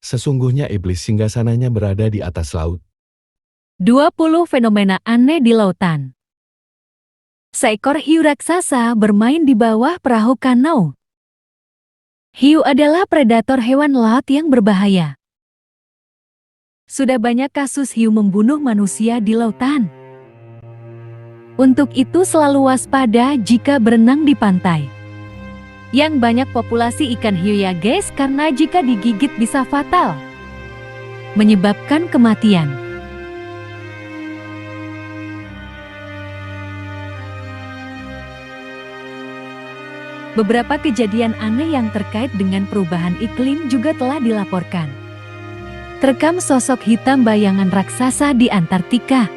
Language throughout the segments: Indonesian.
Sesungguhnya iblis singgasananya berada di atas laut. 20 fenomena aneh di lautan. Seekor hiu raksasa bermain di bawah perahu kanau. Hiu adalah predator hewan laut yang berbahaya. Sudah banyak kasus hiu membunuh manusia di lautan. Untuk itu selalu waspada jika berenang di pantai. Yang banyak populasi ikan hiu ya guys, karena jika digigit bisa fatal, menyebabkan kematian. Beberapa kejadian aneh yang terkait dengan perubahan iklim juga telah dilaporkan. Terekam sosok hitam bayangan raksasa di Antartika.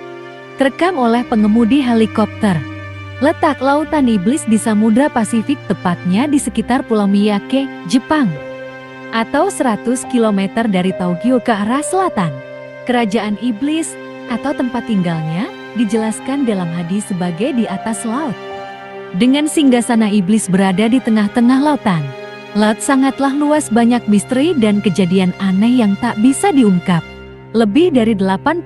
Terekam oleh pengemudi helikopter. Letak lautan iblis di Samudra Pasifik, tepatnya di sekitar Pulau Miyake, Jepang. Atau 100 km dari Tokyo ke arah selatan. Kerajaan iblis, atau tempat tinggalnya, dijelaskan dalam hadis sebagai di atas laut. Dengan singgasana iblis berada di tengah-tengah lautan. Laut sangatlah luas, banyak misteri dan kejadian aneh yang tak bisa diungkap. Lebih dari 80%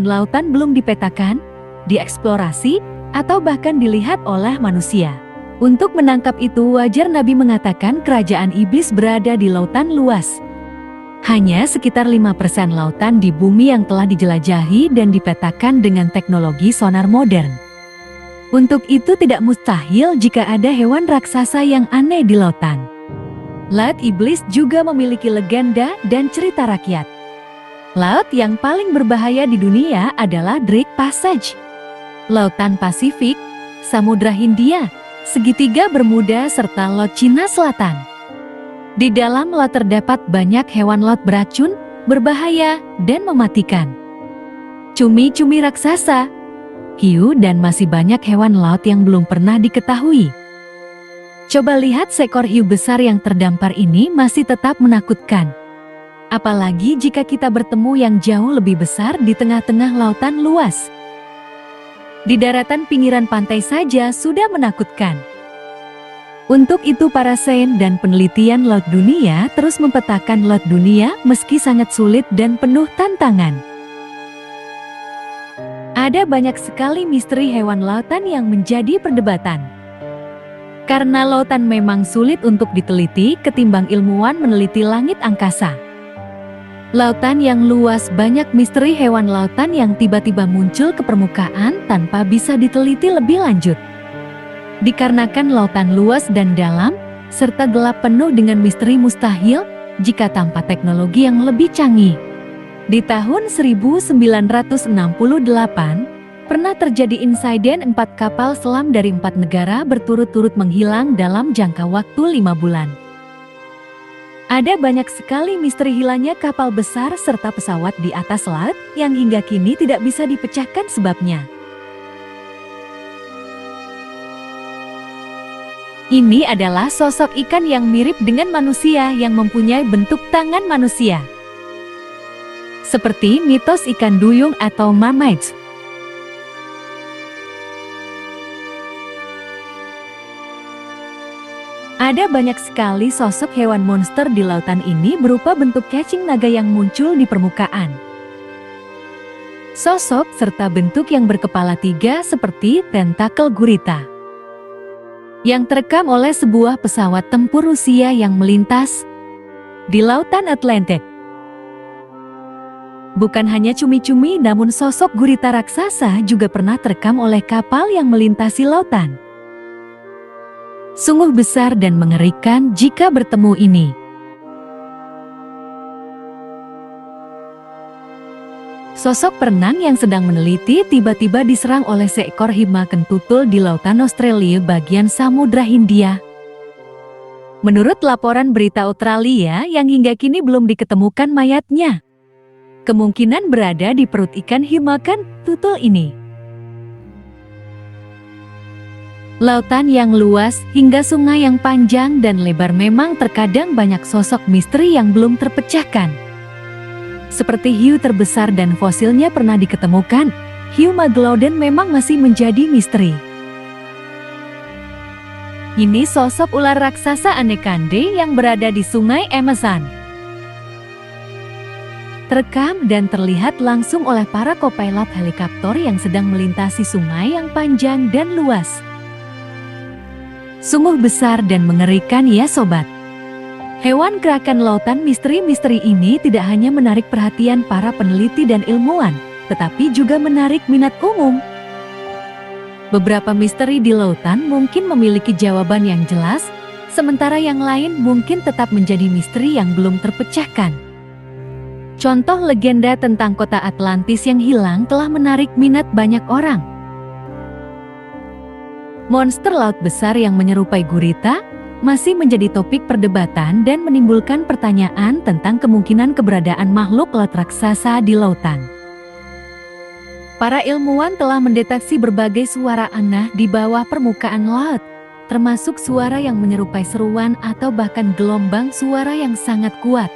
lautan belum dipetakan, dieksplorasi, atau bahkan dilihat oleh manusia. Untuk menangkap itu wajar Nabi mengatakan kerajaan iblis berada di lautan luas. Hanya sekitar 5% lautan di bumi yang telah dijelajahi dan dipetakan dengan teknologi sonar modern. Untuk itu tidak mustahil jika ada hewan raksasa yang aneh di lautan. Laut iblis juga memiliki legenda dan cerita rakyat. Laut yang paling berbahaya di dunia adalah Drake Passage. Lautan Pasifik, Samudra Hindia, Segitiga Bermuda serta Laut Cina Selatan. Di dalam laut terdapat banyak hewan laut beracun, berbahaya, dan mematikan. Cumi-cumi raksasa, hiu dan masih banyak hewan laut yang belum pernah diketahui. Coba lihat seekor hiu besar yang terdampar ini masih tetap menakutkan. Apalagi jika kita bertemu yang jauh lebih besar di tengah-tengah lautan luas. Di daratan pinggiran pantai saja sudah menakutkan. Untuk itu para sains dan penelitian laut dunia terus mempetakan laut dunia meski sangat sulit dan penuh tantangan. Ada banyak sekali misteri hewan lautan yang menjadi perdebatan. Karena lautan memang sulit untuk diteliti ketimbang ilmuwan meneliti langit angkasa. Lautan yang luas, banyak misteri hewan lautan yang tiba-tiba muncul ke permukaan tanpa bisa diteliti lebih lanjut. Dikarenakan lautan luas dan dalam, serta gelap penuh dengan misteri mustahil jika tanpa teknologi yang lebih canggih. Di tahun 1968, pernah terjadi insiden 4 kapal selam dari 4 negara berturut-turut menghilang dalam jangka waktu 5 bulan. Ada banyak sekali misteri hilangnya kapal besar serta pesawat di atas laut yang hingga kini tidak bisa dipecahkan sebabnya. Ini adalah sosok ikan yang mirip dengan manusia yang mempunyai bentuk tangan manusia. Seperti mitos ikan duyung atau mermaids. Ada banyak sekali sosok hewan monster di lautan ini berupa bentuk cacing naga yang muncul di permukaan. Sosok serta bentuk yang berkepala 3 seperti tentakel gurita. Yang terekam oleh sebuah pesawat tempur Rusia yang melintas di lautan Atlantik. Bukan hanya cumi-cumi, namun sosok gurita raksasa juga pernah terekam oleh kapal yang melintasi lautan. Sungguh besar dan mengerikan jika bertemu ini. Sosok perenang yang sedang meneliti tiba-tiba diserang oleh seekor hiu kentutul di lautan Australia bagian Samudra Hindia. Menurut laporan berita Australia yang hingga kini belum diketemukan mayatnya. Kemungkinan berada di perut ikan hiu kentutul ini. Lautan yang luas hingga sungai yang panjang dan lebar memang terkadang banyak sosok misteri yang belum terpecahkan. Seperti hiu terbesar dan fosilnya pernah diketemukan, hiu Megalodon memang masih menjadi misteri. Ini sosok ular raksasa Anekande yang berada di sungai Amazon. terekam dan terlihat langsung oleh para kopilot helikopter yang sedang melintasi sungai yang panjang dan luas. Sungguh besar dan mengerikan ya sobat. Hewan kraken lautan misteri-misteri ini tidak hanya menarik perhatian para peneliti dan ilmuwan, tetapi juga menarik minat umum. Beberapa misteri di lautan mungkin memiliki jawaban yang jelas, sementara yang lain mungkin tetap menjadi misteri yang belum terpecahkan. Contoh legenda tentang kota Atlantis yang hilang telah menarik minat banyak orang. Monster laut besar yang menyerupai gurita masih menjadi topik perdebatan dan menimbulkan pertanyaan tentang kemungkinan keberadaan makhluk laut raksasa di lautan. Para ilmuwan telah mendeteksi berbagai suara aneh di bawah permukaan laut, termasuk suara yang menyerupai seruan atau bahkan gelombang suara yang sangat kuat.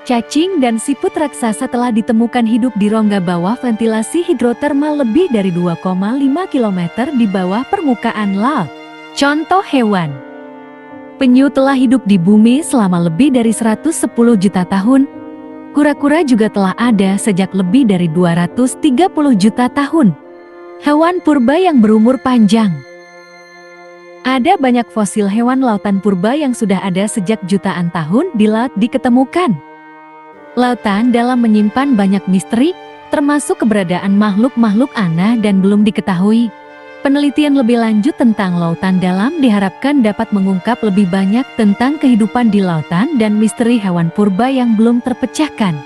Cacing dan siput raksasa telah ditemukan hidup di rongga bawah ventilasi hidrotermal lebih dari 2,5 km di bawah permukaan laut. Contoh hewan. Penyu telah hidup di bumi selama lebih dari 110 juta tahun. Kura-kura juga telah ada sejak lebih dari 230 juta tahun. Hewan purba yang berumur panjang. Ada banyak fosil hewan lautan purba yang sudah ada sejak jutaan tahun di laut diketemukan. Lautan dalam menyimpan banyak misteri, termasuk keberadaan makhluk-makhluk aneh dan belum diketahui. Penelitian lebih lanjut tentang lautan dalam diharapkan dapat mengungkap lebih banyak tentang kehidupan di lautan dan misteri hewan purba yang belum terpecahkan.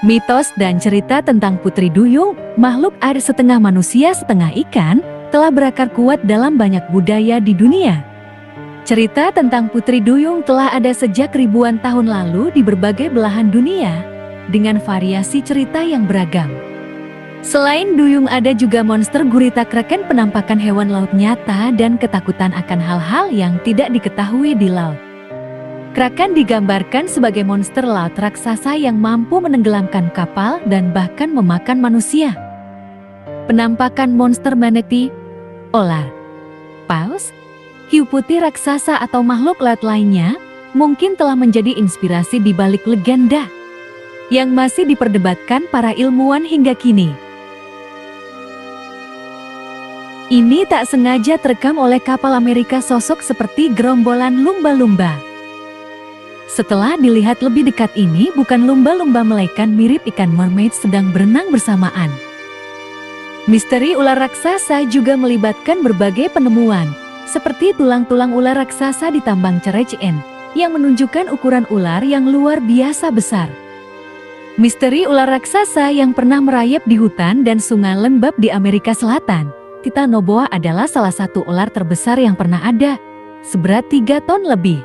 Mitos dan cerita tentang Putri Duyung, makhluk air setengah manusia setengah ikan, telah berakar kuat dalam banyak budaya di dunia. Cerita tentang Putri Duyung telah ada sejak ribuan tahun lalu di berbagai belahan dunia, dengan variasi cerita yang beragam. Selain duyung ada juga monster gurita kraken, penampakan hewan laut nyata dan ketakutan akan hal-hal yang tidak diketahui di laut. Kraken digambarkan sebagai monster laut raksasa yang mampu menenggelamkan kapal dan bahkan memakan manusia. Penampakan monster manatee, ular, paus, hiu putih raksasa atau makhluk laut lainnya mungkin telah menjadi inspirasi di balik legenda yang masih diperdebatkan para ilmuwan hingga kini. Ini tak sengaja terekam oleh kapal Amerika sosok seperti gerombolan lumba-lumba. Setelah dilihat lebih dekat, ini bukan lumba-lumba melainkan mirip ikan mermaid sedang berenang bersamaan. Misteri ular raksasa juga melibatkan berbagai penemuan, seperti tulang-tulang ular raksasa di tambang Cerecen, yang menunjukkan ukuran ular yang luar biasa besar. Misteri ular raksasa yang pernah merayap di hutan dan sungai lembab di Amerika Selatan. Titanoboa adalah salah satu ular terbesar yang pernah ada, seberat 3 ton lebih.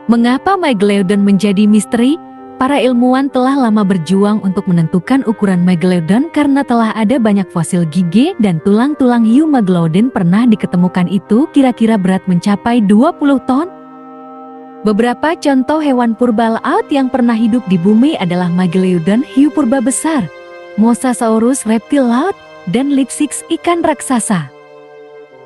Mengapa Megalodon menjadi misteri? Para ilmuwan telah lama berjuang untuk menentukan ukuran Megalodon karena telah ada banyak fosil gigi dan tulang-tulang hiu Megalodon pernah diketemukan itu kira-kira berat mencapai 20 ton. Beberapa contoh hewan purba laut yang pernah hidup di bumi adalah Megalodon, hiu purba besar, Mosasaurus reptil laut, dan Lipsix ikan raksasa.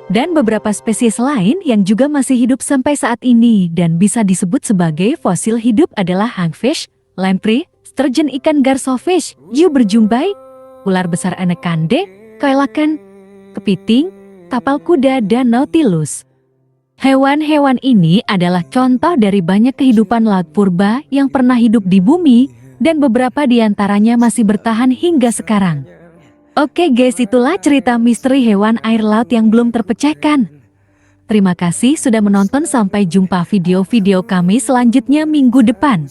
Dan beberapa spesies lain yang juga masih hidup sampai saat ini dan bisa disebut sebagai fosil hidup adalah hagfish, lamprey, sturgeon ikan garsofish, hiu berjumbai, ular besar anaconda, koalakan, kepiting, tapal kuda, dan nautilus. Hewan-hewan ini adalah contoh dari banyak kehidupan laut purba yang pernah hidup di bumi dan beberapa di antaranya masih bertahan hingga sekarang. Oke guys, itulah cerita misteri hewan air laut yang belum terpecahkan. Terima kasih sudah menonton, sampai jumpa video-video kami selanjutnya minggu depan.